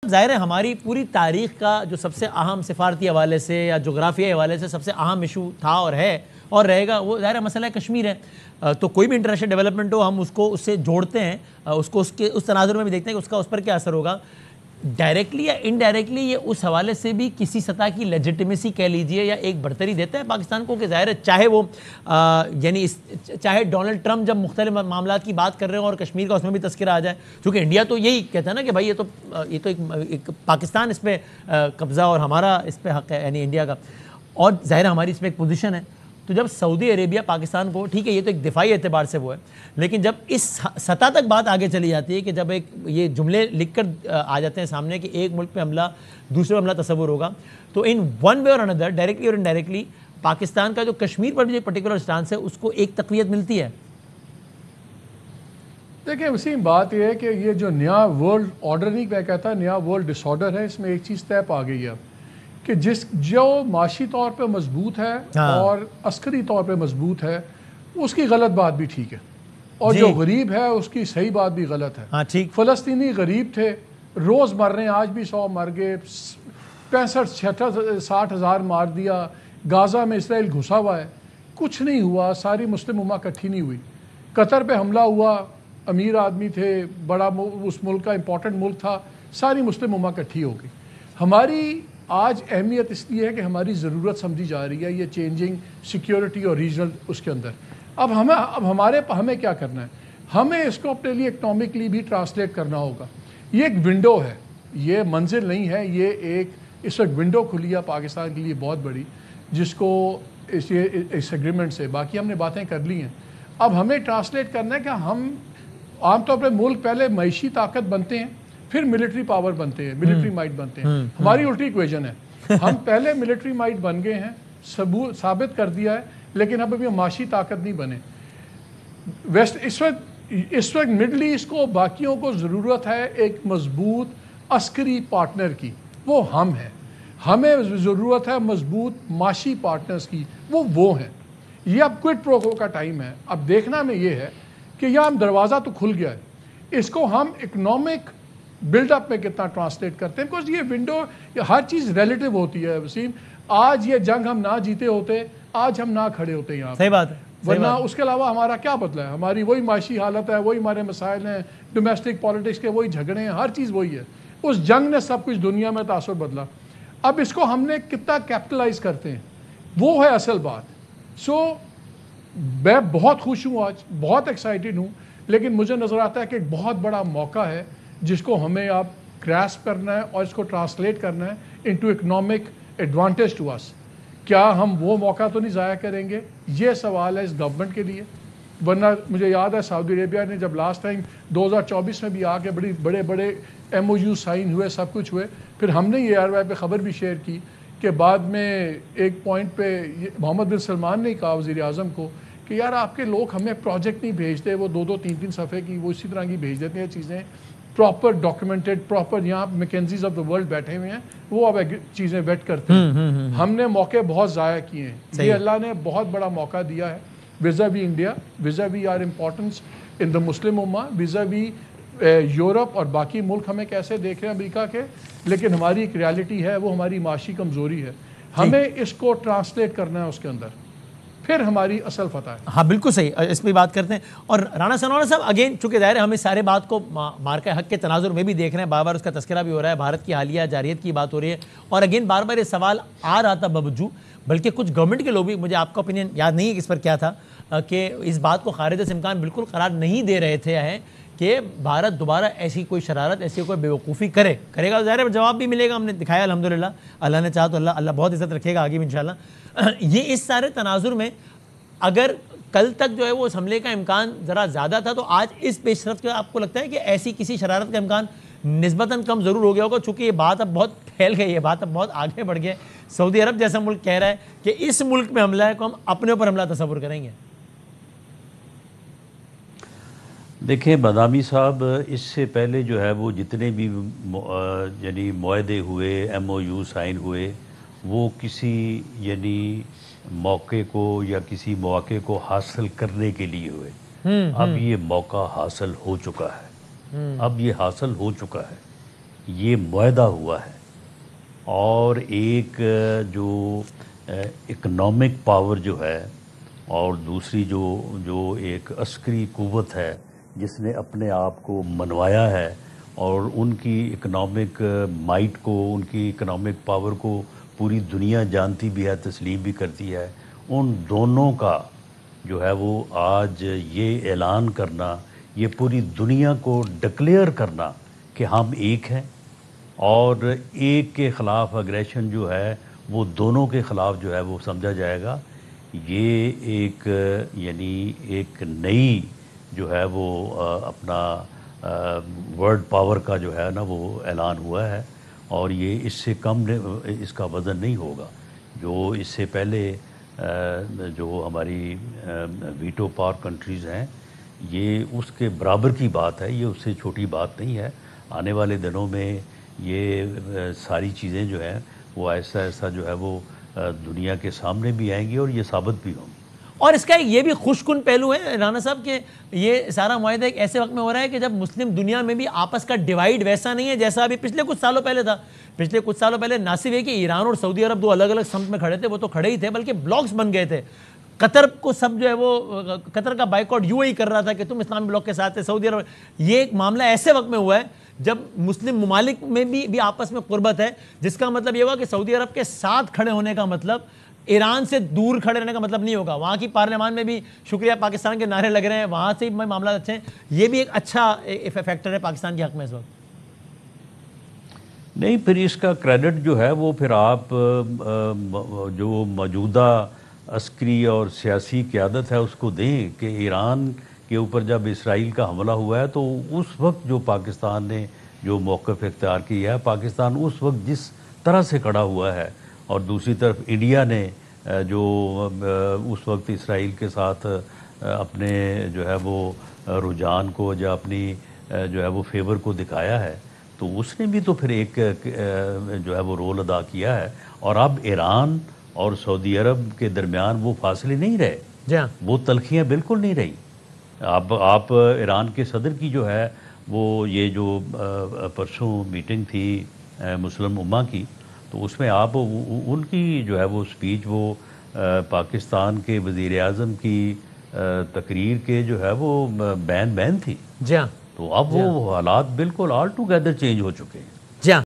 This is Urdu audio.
ظاہر ہے ہماری پوری تاریخ کا جو سب سے اہم سفارتی حوالے سے یا جغرافیائی حوالے سے سب سے اہم ایشو تھا اور ہے اور رہے گا، وہ ظاہر ہے مسئلہ کشمیر ہے. تو کوئی بھی انٹرنیشنل ڈیولپمنٹ ہو ہم اس سے جوڑتے ہیں، اس تناظر میں بھی دیکھتے ہیں کہ اس پر کیا اثر ہوگا. ڈائریکٹلی یا انڈائریکٹلی یہ اس حوالے سے بھی کسی سطح کی لیجٹمیسی کہہ لیجئے یا ایک برتری دیتا ہے پاکستان کو کہ ظاہر ہے چاہے وہ چاہے ڈونلڈ ٹرمپ جب مختلف معاملات کی بات کر رہے ہوں اور کشمیر کا اس میں بھی تذکرہ آ جائے، چونکہ انڈیا تو یہی کہتا ہے نا کہ بھائی یہ تو ایک پاکستان اس پہ قبضہ اور ہمارا اس پہ حق ہے، یعنی انڈیا کا، اور ظاہر ہماری اس میں ایک پوزیشن ہے. تو جب سعودی عربیہ پاکستان کو، ٹھیک ہے یہ تو ایک دفاعی اعتبار سے وہ ہے، لیکن جب اس سطح تک بات آگے چلی جاتی ہے کہ جب یہ جملے لکھ کر آ جاتے ہیں سامنے کہ ایک ملک پہ حملہ دوسرے پہ حملہ تصور ہوگا، تو ان ون وے اور اندر ڈائریکٹلی اور انڈائریکٹلی پاکستان کا جو کشمیر پر جو پرٹیکولر سٹانس ہے اس کو ایک تقویت ملتی ہے. دیکھیں وسیم، بات یہ ہے کہ یہ جو نیا ورلڈ آرڈر نہیں میں کہتا نیا ورلڈ ڈس آرڈر ہے، اس میں ایک چیز طے پا گئی ہے کہ جو معاشی طور پہ مضبوط ہے اور عسکری طور پہ مضبوط ہے اس کی غلط بات بھی ٹھیک ہے، اور جو غریب ہے اس کی صحیح بات بھی غلط ہے. فلسطینی غریب تھے، روز مر رہے ہیں، آج بھی 100 مر گئے، 65-60 ہزار مار دیا، غازہ میں اسرائیل گھسا ہوا ہے، کچھ نہیں ہوا، ساری مسلم امہ اکٹھی نہیں ہوئی. قطر پہ حملہ ہوا، امیر آدمی تھے، بڑا اس ملک کا امپورٹنٹ ملک تھا، ساری مسلم امہ اکٹھی ہو گئی. ہماری آج اہمیت اس لیے ہے کہ ہماری ضرورت سمجھی جا رہی ہے یہ چینجنگ سیکیورٹی اور ریجنل اس کے اندر. اب ہمیں کیا کرنا ہے؟ ہمیں اس کو اپنے لیے اکنامکلی بھی ٹرانسلیٹ کرنا ہوگا. یہ ایک ونڈو ہے، یہ منزل نہیں ہے، یہ اس وقت ونڈو کھلی ہے پاکستان کے لیے بہت بڑی، جس کو اس ایگریمنٹ سے باقی ہم نے باتیں کر لی ہیں. اب ہمیں ٹرانسلیٹ کرنا ہے کہ ہم عام طور پہ ملک پہلے معیشی طاقت بنتے ہیں، پھر ملٹری پاور بنتے ہیں، ملٹری مائٹ بنتے ہیں. ہماری الٹی ایکویژن ہے، ہم پہلے ملٹری مائٹ بن گئے ہیں، ثابت کر دیا ہے، لیکن اب ابھی معاشی طاقت نہیں بنے. اس وقت مڈل ایسٹ کو باقیوں کو ضرورت ہے ایک مضبوط عسکری پارٹنر کی، وہ ہم ہیں. ہمیں ضرورت ہے مضبوط معاشی پارٹنرز کی، وہ ہیں. یہ اب کوئٹ پرو کو کا ٹائم ہے. اب دیکھنا میں یہ ہے کہ یہاں دروازہ تو کھل گیا ہے، اس کو ہم اکنامک بلڈ اپ میں کتنا ٹرانسلیٹ کرتے ہیں، بیکاز یہ ونڈو ہر چیز ریلیٹیو ہوتی ہے وسیم. آج یہ جنگ ہم نہ جیتے ہوتے، آج ہم نہ کھڑے ہوتے یہاں، صحیح بات ہے، ورنہ اس کے علاوہ ہمارا کیا بدلا ہے؟ ہماری وہی معاشی حالت ہے، وہی ہمارے مسائل ہیں، ڈومیسٹک پالیٹکس کے وہی جھگڑے ہیں، ہر چیز وہی ہے. اس جنگ نے سب کچھ دنیا میں تاثر بدلا. اب اس کو ہم نے کتنا کیپٹلائز کرتے ہیں، وہ ہے اصل بات. میں بہت خوش ہوں، آج بہت ایکسائٹڈ ہوں، لیکن مجھے نظر آتا ہے کہ ایک بہت بڑا موقع ہے جس کو ہمیں اب گراسپ کرنا ہے اور اس کو ٹرانسلیٹ کرنا ہے انٹو اکنامک ایڈوانٹیج ٹو اس. کیا ہم وہ موقع تو نہیں ضائع کریں گے؟ یہ سوال ہے اس گورنمنٹ کے لیے. ورنہ مجھے یاد ہے سعودی عربیہ نے جب لاسٹ ٹائم 2024 میں بھی آ کے بڑے MOU سائن ہوئے، سب کچھ ہوئے، پھر ہم نے یہ ARY پہ خبر بھی شیئر کی کہ بعد میں ایک پوائنٹ پہ محمد بن سلمان نے کہا وزیر اعظم کو کہ یار آپ کے لوگ ہمیں پروجیکٹ نہیں بھیجتے، وہ 2-3 صفحے کی وہ اسی طرح کی بھیج دیتے ہیں چیزیں، پراپر ڈاکیومنٹڈ، پراپر. یہاں میکنزیز آف دا ورلڈ بیٹھے ہوئے ہیں، وہ اب چیزیں ویٹ کرتے ہیں. ہم نے موقع بہت ضائع کیے ہیں. یہ اللہ نے بہت بڑا موقع دیا ہے ویزا وی انڈیا، ویزا وی are importance in the Muslim امہ، ویزا وی یورپ اور باقی ملک ہمیں کیسے دیکھ رہے ہیں امریکہ کے. لیکن ہماری ایک ریالٹی ہے، وہ ہماری معاشی کمزوری ہے. ہمیں اس کو ٹرانسلیٹ کرنا ہے اس کے اندر، پھر ہماری اصل فتح ہے. ہاں بالکل صحیح، اس پہ بات کرتے ہیں. اور رانا ثناءاللہ صاحب اگین چونکہ ظاہر ہے ہم اس سارے بات کو مارکہ حق کے تناظر میں بھی دیکھ رہے ہیں، بار بار اس کا تذکرہ بھی ہو رہا ہے، بھارت کی حالیہ جارحیت کی بات ہو رہی ہے، اور اگین بار بار یہ سوال آ رہا تھا بوجود، بلکہ کچھ گورنمنٹ کے لوگ بھی، مجھے آپ کا اوپینین یاد نہیں ہے کہ اس پر کیا تھا، کہ اس بات کو خارج از امکان بالکل قرار نہیں دے رہے تھے کہ بھارت دوبارہ ایسی کوئی شرارت، ایسی کوئی بیوقوفی کرے گا. ظاہر ہے جواب بھی ملے گا، ہم نے دکھایا الحمدللہ، اللہ نے چاہا تو اللہ بہت عزت رکھے گا آگے بھی انشاءاللہ. یہ اس سارے تناظر میں اگر کل تک جو ہے وہ اس حملے کا امکان ذرا زیادہ تھا، تو آج اس پیش رفت کا آپ کو لگتا ہے کہ ایسی کسی شرارت کا امکان نسبتاً کم ضرور ہو گیا ہوگا، چونکہ یہ بات اب بہت پھیل گئی، یہ بات اب بہت آگے بڑھ گئی. سعودی عرب جیسا ملک کہہ رہا ہے کہ اس ملک میں حملہ ہے کو ہم اپنے اوپر حملہ تصور کریں گے. دیکھیں بادامی صاحب، اس سے پہلے جو ہے وہ جتنے بھی یعنی معاہدے ہوئے، MOU سائن ہوئے، وہ کسی یعنی موقع کو یا کسی مواقع کو حاصل کرنے کے لیے ہوئے. اب یہ موقع حاصل ہو چکا ہے، اب یہ حاصل ہو چکا ہے. یہ معاہدہ ہوا ہے، اور ایک جو اکنامک پاور جو ہے، اور دوسری جو ایک عسکری قوت ہے جس نے اپنے آپ کو منوایا ہے، اور ان کی اکنامک مائٹ کو، ان کی اکنامک پاور کو پوری دنیا جانتی بھی ہے، تسلیم بھی کرتی ہے، ان دونوں کا جو ہے وہ آج یہ اعلان کرنا، یہ پوری دنیا کو ڈکلیئر کرنا کہ ہم ایک ہیں، اور ایک کے خلاف اگریشن جو ہے وہ دونوں کے خلاف جو ہے وہ سمجھا جائے گا، یہ ایک یعنی ایک نئی جو ہے وہ اپنا ورلڈ پاور کا جو ہے نا وہ اعلان ہوا ہے، اور یہ اس سے کم اس کا وزن نہیں ہوگا۔ جو اس سے پہلے جو ہماری ویٹو پاور کنٹریز ہیں، یہ اس کے برابر کی بات ہے، یہ اس سے چھوٹی بات نہیں ہے۔ آنے والے دنوں میں یہ ساری چیزیں جو ہیں وہ ایسا ایسا جو ہے وہ دنیا کے سامنے بھی آئیں گی، اور یہ ثابت بھی ہوں گی۔ اور اس کا یہ بھی خوش کن پہلو ہے رانا صاحب کہ یہ سارا معاہدہ ایک ایسے وقت میں ہو رہا ہے کہ جب مسلم دنیا میں بھی آپس کا ڈیوائیڈ ویسا نہیں ہے جیسا ابھی پچھلے کچھ سالوں پہلے تھا۔ پچھلے کچھ سالوں پہلے نہ صرف یہ کہ ایران اور سعودی عرب دو الگ الگ سمت میں کھڑے تھے، وہ تو کھڑے ہی تھے، بلکہ بلاکس بن گئے تھے۔ قطر کو سب جو ہے وہ قطر کا بائیکاٹ یوں ہی کر رہا تھا کہ تم اسلامی بلاک کے ساتھ ہے، سعودی عرب۔ یہ ایک معاملہ ایسے وقت میں ہوا ہے جب مسلم ممالک میں بھی آپس میں قربت ہے، جس کا مطلب یہ ہوا کہ سعودی عرب کے ساتھ کھڑے ہونے کا مطلب ایران سے دور کھڑے رہنے کا مطلب نہیں ہوگا۔ وہاں کی پارلیمان میں بھی شکریہ پاکستان کے نعرے لگ رہے ہیں، وہاں سے بھی معاملات اچھے ہیں۔ یہ بھی ایک اچھا فیکٹر ہے پاکستان کے حق میں اس وقت۔ نہیں، پھر اس کا کریڈٹ جو ہے وہ پھر آپ جو موجودہ عسکری اور سیاسی قیادت ہے اس کو دیں، کہ ایران کے اوپر جب اسرائیل کا حملہ ہوا ہے تو اس وقت جو پاکستان نے جو موقف اختیار کیا ہے، پاکستان اس وقت جس طرح سے کھڑا ہوا ہے، اور دوسری طرف انڈیا نے جو اس وقت اسرائیل کے ساتھ اپنے جو ہے وہ رجحان کو یا اپنی جو ہے وہ فیور کو دکھایا ہے، تو اس نے بھی تو پھر ایک جو ہے وہ رول ادا کیا ہے۔ اور اب ایران اور سعودی عرب کے درمیان وہ فاصلے نہیں رہے، جی ہاں، وہ تلخیاں بالکل نہیں رہی۔ اب آپ ایران کے صدر کی جو ہے وہ یہ جو پرسوں میٹنگ تھی مسلم امہ کی، تو اس میں آپ ان کی جو ہے وہ سپیچ وہ پاکستان کے وزیر اعظم کی تقریر کے جو ہے وہ بین تھی۔ جی ہاں، تو اب وہ حالات بالکل آل ٹوگیدر چینج ہو چکے ہیں۔